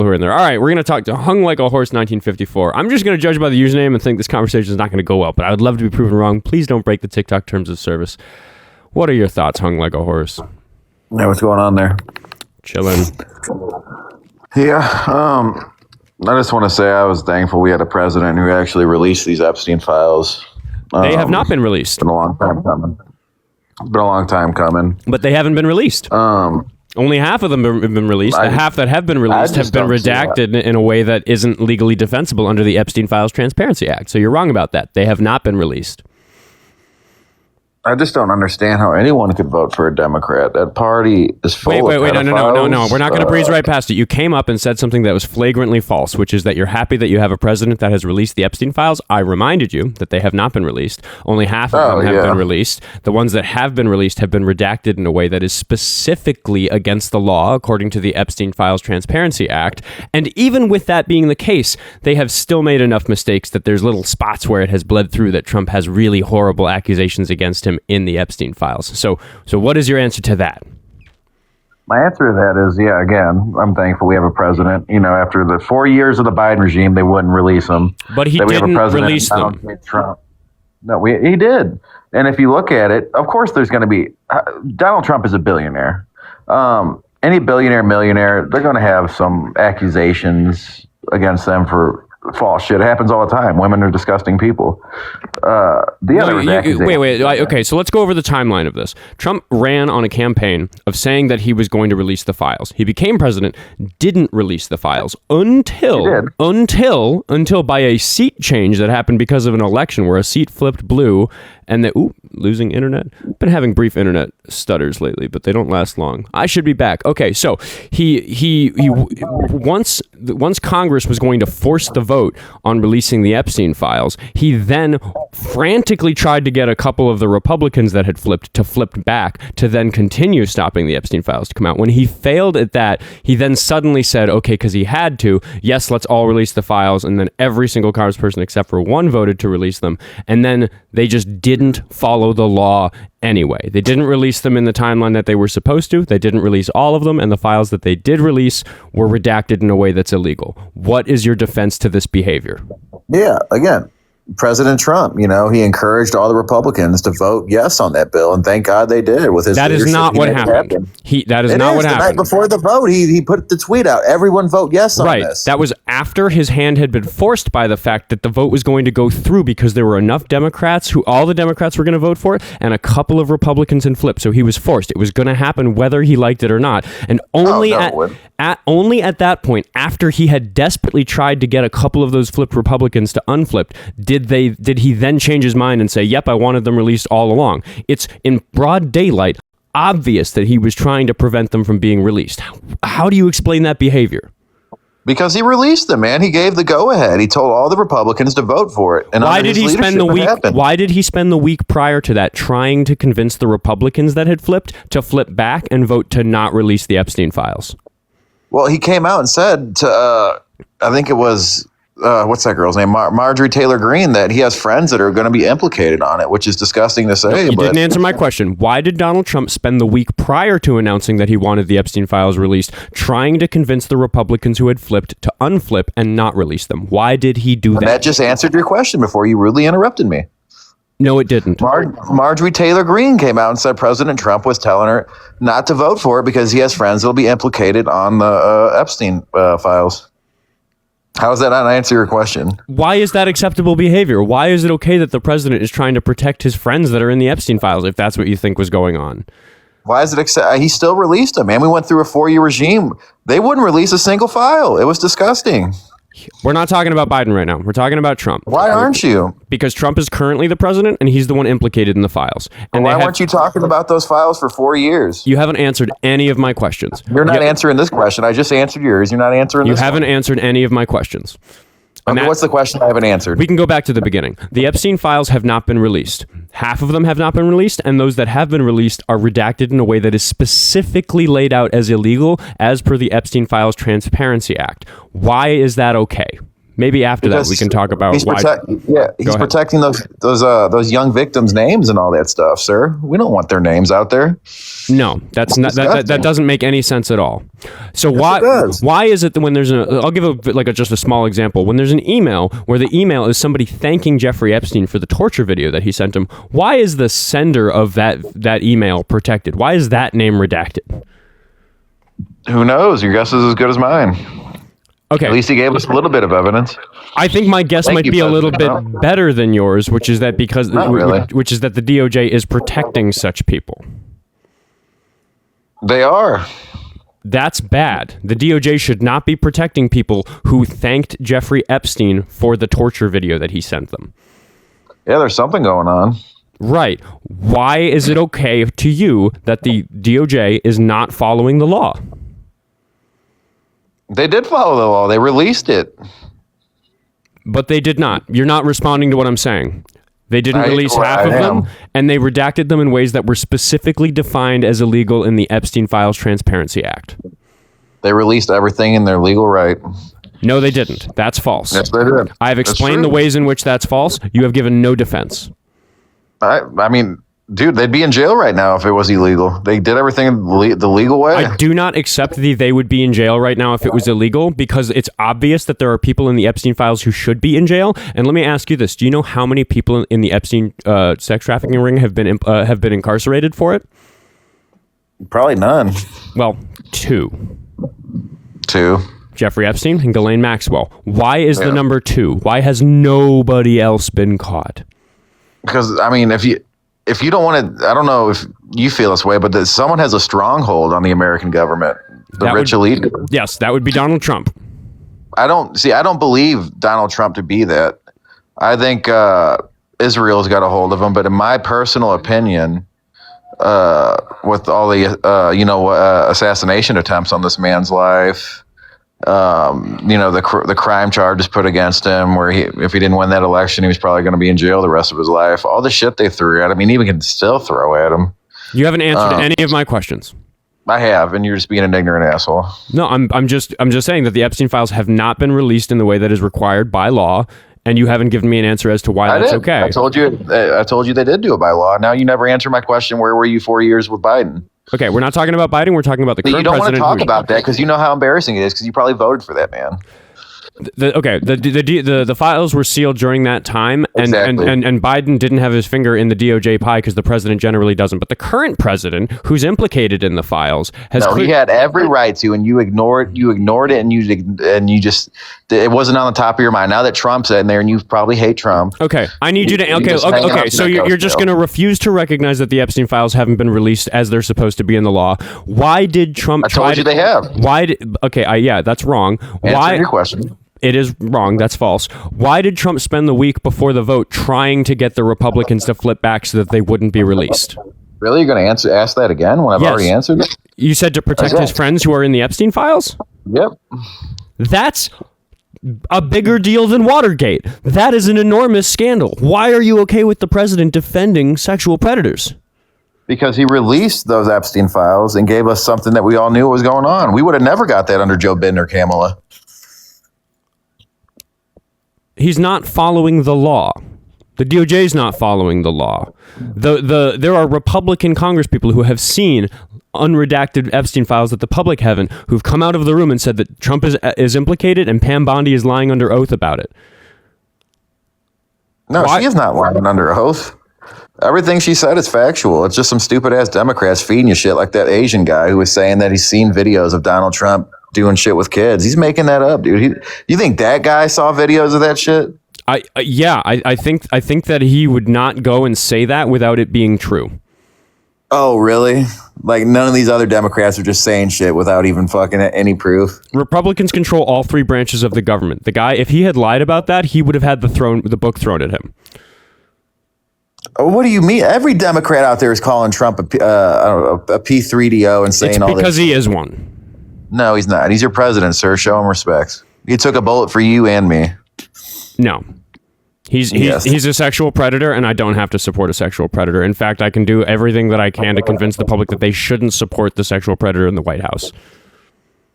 who are in there. All right, we're going to talk to Hung Like a Horse 1954. I'm just going to judge by the username and think this conversation is not going to go well, but I would love to be proven wrong. Please don't break the TikTok terms of service. What are your thoughts, Hung Like a Horse? Yeah, what's going on there? Chilling. Yeah, I just want to say I was thankful we had a president who actually released these Epstein files. They have not been released. It's been a long time coming. It's been a long time coming. But they haven't been released. Only half of them have been released. The half that have been released have been redacted in a way that isn't legally defensible under the Epstein Files Transparency Act. So you're wrong about that. They have not been released. I just don't understand how anyone could vote for a Democrat. That party is full of Wait, no. pedophiles. We're not going to breeze right past it. You came up and said something that was flagrantly false, which is that you're happy that you have a president that has released the Epstein files. I reminded you that they have not been released. Only half of them have been released. The ones that have been released have been redacted in a way that is specifically against the law, according to the Epstein Files Transparency Act. And even with that being the case, they have still made enough mistakes that there's little spots where it has bled through that Trump has really horrible accusations against him in the Epstein files. So what is your answer to that? My answer to that is, yeah, again, I'm thankful we have a president. You know, after the 4 years of the Biden regime, they wouldn't release them. But he didn't release them. Trump. No, he did. And if you look at it, of course there's going to be... Donald Trump is a billionaire. Any billionaire, millionaire, they're going to have some accusations against them for false shit. It happens all the time. Women are disgusting people. Okay, so let's go over the timeline of this. Trump ran on a campaign of saying that he was going to release the files. He became president, didn't release the files until by a seat change that happened because of an election where a seat flipped blue and losing internet. Been having brief internet stutters lately, but they don't last long. I should be back. Okay, so he once Congress was going to force the vote on releasing the Epstein files, he then frantically tried to get a couple of the Republicans that had flipped back to then continue stopping the Epstein files to come out. When he failed at that, he then suddenly said, okay, because he had to, yes, let's all release the files. And then every single congressperson except for one voted to release them. And then they just didn't follow the law anyway. They didn't release them in the timeline that they were supposed to. They didn't release all of them. And the files that they did release were redacted in a way that's illegal. What is your defense to this behavior? Yeah, again, President Trump, he encouraged all the Republicans to vote yes on that bill, and thank God they did. With his that is not what happened. That is not what happened. The night before the vote, he put the tweet out. Everyone vote yes on this. That was after his hand had been forced by the fact that the vote was going to go through because there were enough Democrats all the Democrats were going to vote for it, and a couple of Republicans in flip. So he was forced. It was going to happen whether he liked it or not. And only at that point, after he had desperately tried to get a couple of those flipped Republicans to unflipped, did he then change his mind and say, yep, I wanted them released all along? It's in broad daylight obvious that he was trying to prevent them from being released. How do you explain that behavior? Because he released them, man. He gave the go-ahead. He told all the Republicans to vote for it. And why did he spend the week prior to that trying to convince the Republicans that had flipped to flip back and vote to not release the Epstein files? Well, he came out and said to, I think it was, what's that girl's name? Marjorie Taylor Greene, that he has friends that are going to be implicated on it, which is disgusting to say. You didn't answer my question. Why did Donald Trump spend the week prior to announcing that he wanted the Epstein files released trying to convince the Republicans who had flipped to unflip and not release them? Why did he do that? That just answered your question before you rudely interrupted me. No, it didn't. Marjorie Taylor Greene came out and said President Trump was telling her not to vote for it because he has friends that will be implicated on the Epstein files. How does that not answer your question? Why is that acceptable behavior? Why is it okay that the president is trying to protect his friends that are in the Epstein files, if that's what you think was going on? Why is it he still released them, man. We went through a 4-year regime. They wouldn't release a single file. It was disgusting. We're not talking about Biden right now. We're talking about Trump. Why aren't you? Because Trump is currently the president and he's the one implicated in the files. And why weren't you talking about those files for 4 years? You haven't answered any of my questions. You're not answering this question. I just answered yours. You're not answering this one. You haven't answered any of my questions. Okay, what's the question I haven't answered? We can go back to the beginning. The Epstein files have not been released. Half of them have not been released, and those that have been released are redacted in a way that is specifically laid out as illegal as per the Epstein Files Transparency Act. Why is that okay? Maybe after that we can talk about he's why. He's protecting those young victims' names and all that stuff, sir. We don't want their names out there. No, that's not that doesn't make any sense at all. So why is it that when there's I'll give just a small example. When there's an email where the email is somebody thanking Jeffrey Epstein for the torture video that he sent him, why is the sender of that email protected? Why is that name redacted? Who knows? Your guess is as good as mine. Okay. At least he gave us a little bit of evidence. I think my guess might be a little bit better than yours, which is that the DOJ is protecting such people. They are. That's bad. The DOJ should not be protecting people who thanked Jeffrey Epstein for the torture video that he sent them. Yeah, there's something going on. Right. Why is it okay to you that the DOJ is not following the law? They did follow the law. They released it. But they did not. You're not responding to what I'm saying. They didn't release half of them, and they redacted them in ways that were specifically defined as illegal in the Epstein Files Transparency Act. They released everything in their legal right. No, they didn't. That's false. Yes, they did. I have explained the ways in which that's false. You have given no defense. I mean, dude, they'd be in jail right now if it was illegal. They did everything the legal way. I do not accept they would be in jail right now if it was illegal, because it's obvious that there are people in the Epstein files who should be in jail. And let me ask you this. Do you know how many people in the Epstein sex trafficking ring have been incarcerated for it? Probably none. Well, two. Jeffrey Epstein and Ghislaine Maxwell. Why is the number 2? Why has nobody else been caught? Because, I mean, if you don't want to, I don't know if you feel this way, but that someone has a stronghold on the American government, the rich elite. Yes, that would be Donald Trump. I don't believe Donald Trump to be that. I think Israel's got a hold of him, but in my personal opinion, with all the assassination attempts on this man's life, the crime charges put against him, where if he didn't win that election, he was probably going to be in jail the rest of his life. All the shit they threw at him, he even can still throw at him. You haven't answered any of my questions. I have, and you're just being an ignorant asshole. No, I'm just saying that the Epstein files have not been released in the way that is required by law, and you haven't given me an answer as to why that's okay. I told you they did do it by law. Now you never answer my question. Where were you 4 years with Biden? Okay, we're not talking about Biden. We're talking about the current president. You don't want to talk about that because you know how embarrassing it is, because you probably voted for that man. The files were sealed during that time, and Biden didn't have his finger in the DOJ pie because the president generally doesn't. But the current president, who's implicated in the files, he had every right to, and you ignored it, and you just, it wasn't on the top of your mind. Now that Trump's in there, and you probably hate Trump. Okay, I need you to. Okay. So you're just going to refuse to recognize that the Epstein files haven't been released as they're supposed to be in the law. Why did Trump? I told you they have. Why did? Okay, yeah, that's wrong. Answer your question. It is wrong. That's false. Why did Trump spend the week before the vote trying to get the Republicans to flip back so that they wouldn't be released? Really? You're going to ask that again when I've already answered it? You said to protect his friends who are in the Epstein files? Yep. That's a bigger deal than Watergate. That is an enormous scandal. Why are you okay with the president defending sexual predators? Because he released those Epstein files and gave us something that we all knew was going on. We would have never got that under Joe Biden or Kamala. He's not following the law. The DOJ is not following the law. There are Republican congresspeople who have seen unredacted Epstein files that the public haven't, who've come out of the room and said that Trump is implicated and Pam Bondi is lying under oath about it. No, she is not lying under oath. Everything she said is factual. It's just some stupid ass Democrats feeding you shit, like that Asian guy who was saying that he's seen videos of Donald Trump doing shit with kids. He's making that up, dude. You think that guy saw videos of that shit? I think that he would not go and say that without it being true. Oh, really? Like none of these other Democrats are just saying shit without even fucking any proof. Republicans control all 3 branches of the government. The guy, if he had lied about that, he would have had the book thrown at him. What do you mean? Every Democrat out there is calling Trump a P3DO and saying all this. It's because he is one. No, he's not. He's your president, sir. Show him respect. He took a bullet for you and me. No. He's a sexual predator, and I don't have to support a sexual predator. In fact, I can do everything that I can to convince the public that they shouldn't support the sexual predator in the White House.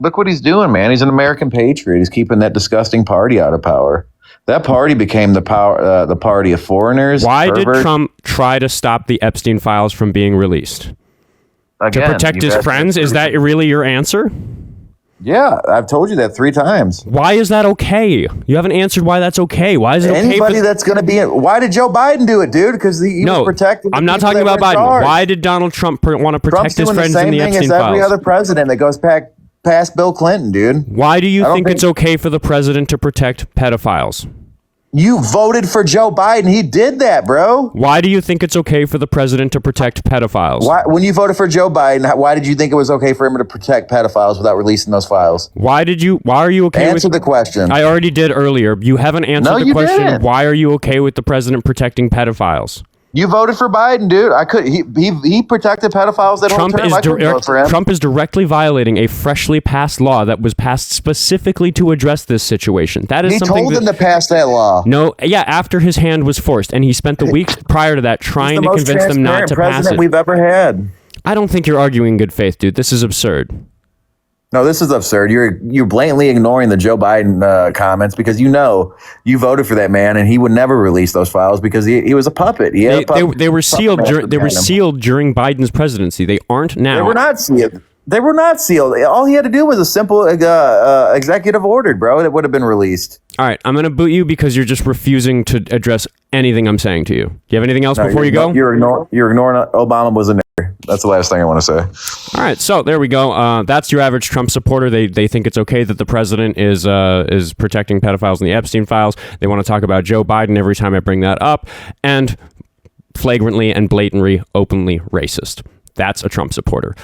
Look what he's doing, man. He's an American patriot. He's keeping that disgusting party out of power. That party became the party of foreigners. Why did Trump try to stop the Epstein files from being released? Again, to protect his friends? Is that really your answer? Yeah, I've told you that 3 times. Why is that okay? You haven't answered why that's okay. Why is it okay? Anybody that's going to be why did Joe Biden do it, dude? Because he was protecting. I'm not talking about Biden. Why did Donald Trump want to protect his friends in the Epstein files? Trump's doing the same thing as every other president that goes past Bill Clinton, dude. Why do you think it's okay for the president to protect pedophiles? You voted for Joe Biden. He did that, bro. Why do you think it's okay for the president to protect pedophiles? When you voted for Joe Biden, why did you think it was okay for him to protect pedophiles without releasing those files? Why are you okay Answer the question. I already did earlier. You haven't answered the question. Didn't. Why are you okay with the president protecting pedophiles? You voted for Biden, dude. He protected pedophiles that whole term. I couldn't vote for him. Trump is directly violating a freshly passed law that was passed specifically to address this situation. That is something. He told them to pass that law. No, yeah, after his hand was forced, and he spent the weeks prior to that trying to convince them not to pass it. We've ever had. I don't think you're arguing in good faith, dude. This is absurd. No, this is absurd. You're blatantly ignoring the Joe Biden comments because you voted for that man and he would never release those files because he was a puppet. They were sealed. They were sealed during Biden's presidency. They aren't now. They were not sealed. They were not sealed. All he had to do was a simple executive order, bro. It would have been released. All right, I'm going to boot you because you're just refusing to address anything I'm saying to you. Do you have anything else before you go? You're ignoring Obama was a nigger. That's the last thing I want to say. All right, so there we go. That's your average Trump supporter. They think it's okay that the president is protecting pedophiles in the Epstein files. They want to talk about Joe Biden every time I bring that up, and flagrantly and blatantly, openly racist. That's a Trump supporter.